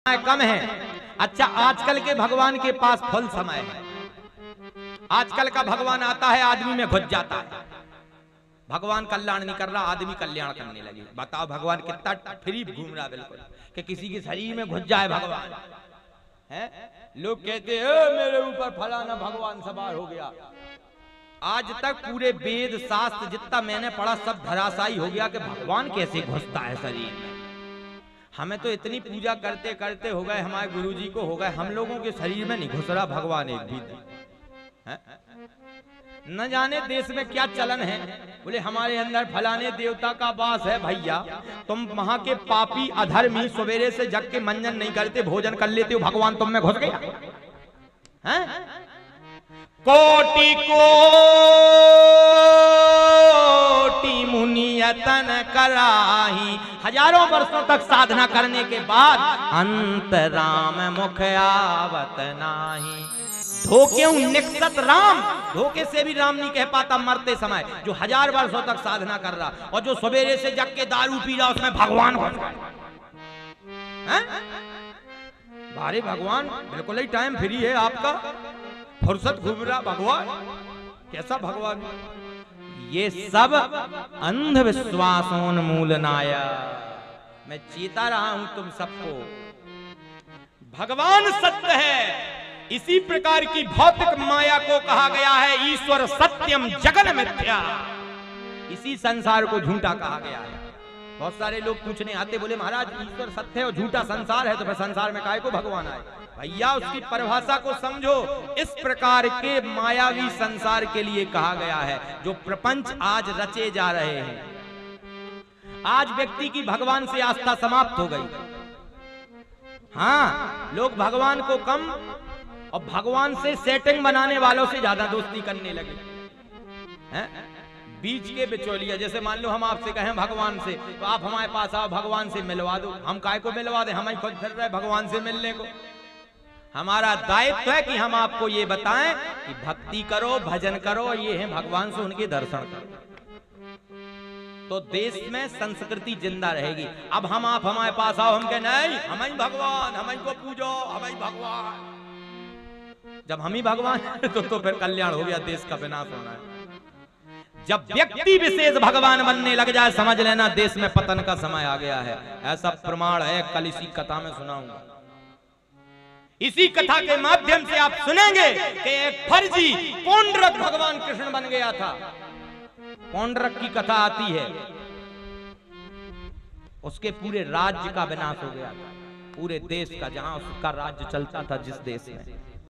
कम है। अच्छा, आजकल के भगवान के पास फुल समय है। आजकल का भगवान आता है, आदमी में घुस जाता है। भगवान कल्याण नहीं कर रहा, आदमी कल्याण करने लगे। बताओ भगवान कितना फ्री घूम रहा, बिल्कुल कि किसी के शरीर में घुस जाए भगवान है। लोग कहते हैं मेरे ऊपर फलाना भगवान सवार हो गया। आज तक पूरे वेद शास्त्र जितना मैंने पढ़ा सब धराशायी हो गया कि भगवान कैसे घुसता है शरीर में। हमें तो इतनी पूजा करते करते हो गए, हमारे गुरुजी को हो गए, हम लोगों के शरीर में नहीं घुस रहा भगवान एक भी है। न जाने देश में क्या चलन है, बोले हमारे अंदर फलाने देवता का वास है। भैया तुम वहां के पापी अधर्मी सवेरे से जग के मंजन नहीं करते, भोजन कर लेते हो, भगवान तुम में घुस गया है? कोटि कोटि मुनियतन कराही, हजारों वर्षों तक साधना करने के बाद अंतराम मुख आवत नाही। धोखे निकसत राम, धोखे से भी राम नहीं कह पाता मरते समय। जो 1000 वर्षों तक साधना कर रहा और जो सवेरे से जग के दारू पी रहा, उसमें भगवान घुस गए। भारी भगवान बिल्कुल ही टाइम फ्री है आपका, फुर्सत घूम रहा भगवान, कैसा भगवान? ये सब अंधविश्वासोन्मूलनाय। मैं चेता रहा हूं तुम सबको, भगवान सत्य है। इसी प्रकार की भौतिक माया को कहा गया है ईश्वर सत्यम जगन मिथ्या। इसी संसार को झूठा कहा गया है। बहुत सारे लोग पूछने आते, बोले महाराज ईश्वर सत्य है और झूठा संसार है, तो फिर संसार में काहे को भगवान आए? भैया उसकी परिभाषा को समझो। इस प्रकार के मायावी संसार के लिए कहा गया है जो प्रपंच आज रचे जा रहे हैं। आज व्यक्ति की भगवान से आस्था समाप्त हो गई। हाँ, लोग भगवान को कम और भगवान से सेटिंग बनाने वालों से ज्यादा दोस्ती करने लगे हैं? बीच के बिचौलिया, जैसे मान लो हम आपसे कहें भगवान से, तो आप हमारे पास आओ, भगवान से मिलवा दो। हम काहे को मिलवा दें? हम ही खुद फिर रहे भगवान से मिलने को। हमारा दायित्व है कि हम आपको ये बताएं कि भक्ति करो, भजन करो, ये है भगवान से उनके दर्शन करो, तो देश में संस्कृति जिंदा रहेगी। अब हम आप हमारे पास आओ, हम कहे नहीं हम ही भगवान, हम ही को पूजो, हम ही भगवान। जब हम ही भगवान तो फिर कल्याण हो गया, देश का विनाश होना है। जब व्यक्ति विशेष भगवान बनने लग जाए, समझ लेना देश में पतन का समय आ गया है। ऐसा प्रमाण है, कल इसी कथा में सुनाऊंगा। इसी कथा के माध्यम से आप सुनेंगे कि एक फर्जी पौंड्रक भगवान कृष्ण बन गया था। पौंड्रक की कथा आती है, उसके पूरे राज्य का विनाश हो गया था, पूरे देश का, जहां उसका राज्य चलता था जिस देश में।